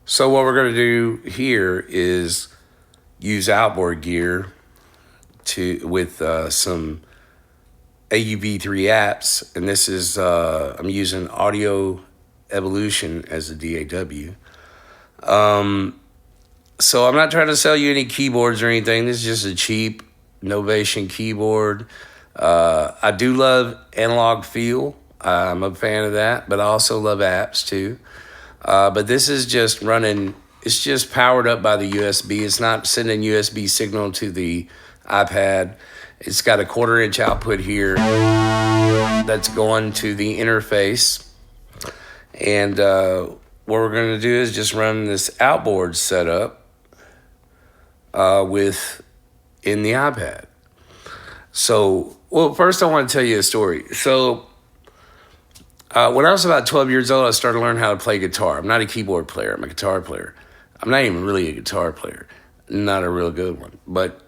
So what we're going to do here is use outboard gear to with some AUv3 apps, and this is I'm using Audio Evolution as a DAW. So I'm not trying to sell you any keyboards or anything. This is just a cheap Novation keyboard. I do love analog feel. I'm a fan of that, but I also love apps too. But this is just running, it's just powered up by the USB. It's not sending USB signal to the iPad. It's got a 1/4-inch output here that's going to the interface. And what we're going to do is just run this outboard setup with in the iPad. So, well, first I want to tell you a story. So, when I was about 12 years old, I started learning how to play guitar. I'm not a keyboard player. I'm a guitar player. I'm not even really a guitar player. Not a real good one. But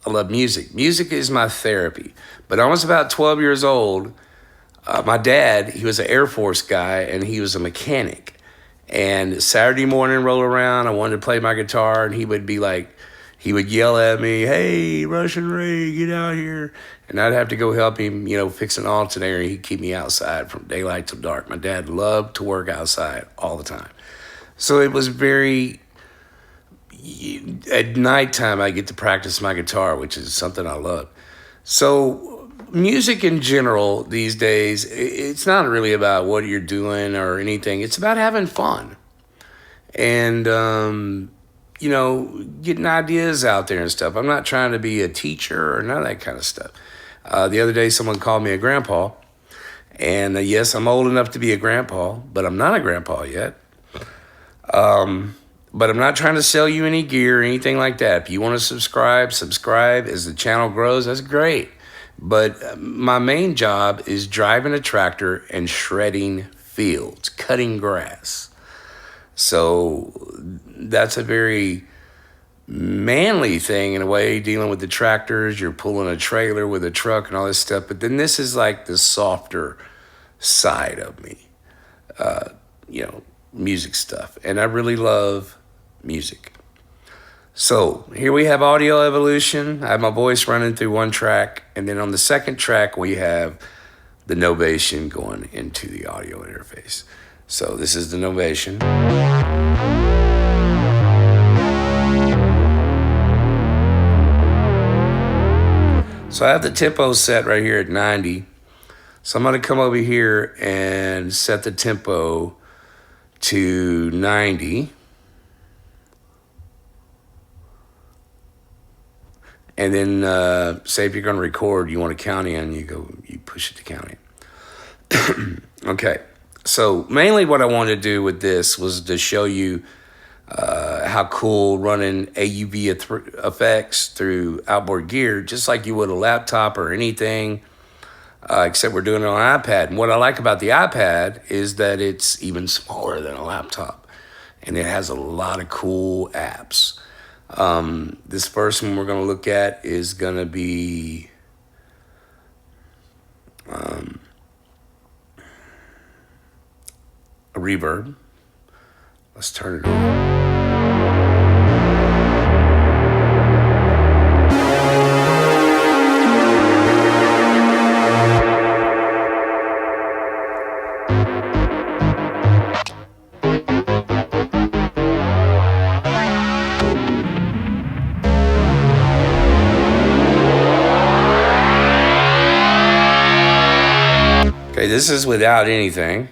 I love music. Music is my therapy. But I was about 12 years old. My dad, he was an Air Force guy, and he was a mechanic. And Saturday morning roll around, I wanted to play my guitar, and he would be like, he would yell at me, "Hey, Russian Ray, get out here." And I'd have to go help him, fix an alternator. He'd keep me outside from daylight till dark. My dad loved to work outside all the time. So it was at nighttime, I get to practice my guitar, which is something I love. So music in general these days, it's not really about what you're doing or anything. It's about having fun. And, getting ideas out there and stuff. I'm not trying to be a teacher or none of that kind of stuff. The other day, someone called me a grandpa. And yes, I'm old enough to be a grandpa, but I'm not a grandpa yet. But I'm not trying to sell you any gear or anything like that. If you want to subscribe as the channel grows, that's great. But my main job is driving a tractor and shredding fields, cutting grass. So that's a very manly thing in a way, dealing with the tractors. You're pulling a trailer with a truck and all this stuff. But then this is like the softer side of me, music stuff. And I really love music. So here we have Audio Evolution. I have my voice running through one track. And then on the second track, we have the Novation going into the audio interface. So this is the Novation. So I have the tempo set right here at 90. So I'm going to come over here and set the tempo to 90. And then say if you're going to record, you want to count in, you push it to count in. Okay. So mainly what I wanted to do with this was to show you how cool running AUv effects through outboard gear, just like you would a laptop or anything, except we're doing it on an iPad. And what I like about the iPad is that it's even smaller than a laptop, and it has a lot of cool apps. This first one we're going to look at is going to be a reverb. Let's turn it on. Okay, this is without anything.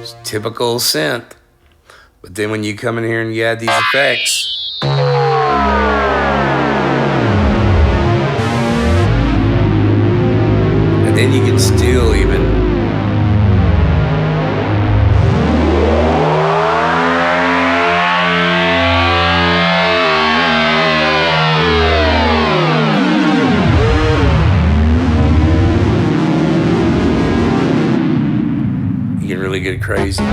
It's typical synth. But then when you come in here and you add these effects, and then you can still even really get crazy.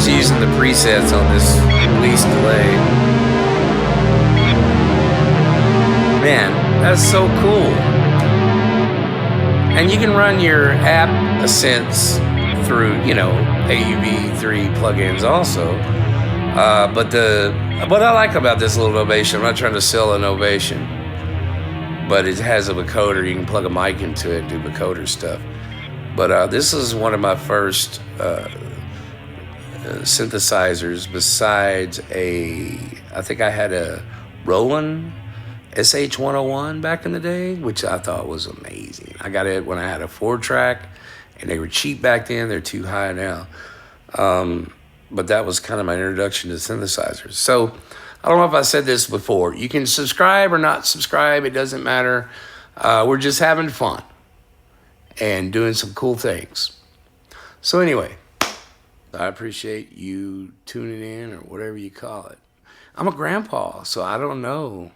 just using the presets on this release delay. Man, that's so cool. And you can run your app synths through, you know, AUv3 plugins also. But what I like about this little Novation, I'm not trying to sell a Novation, but it has a vocoder. You can plug a mic into it and do vocoder stuff. But this is one of my first synthesizers besides I think I had a Roland SH-101 back in the day, which I thought was amazing. I got it when I had a 4-track, and they were cheap back then. They're too high now. But that was kind of my introduction to synthesizers. So I don't know if I said this before. You can subscribe or not subscribe. It doesn't matter. We're just having fun and doing some cool things. So anyway, I appreciate you tuning in or whatever you call it. I'm a grandpa, so I don't know.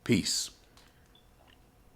Peace.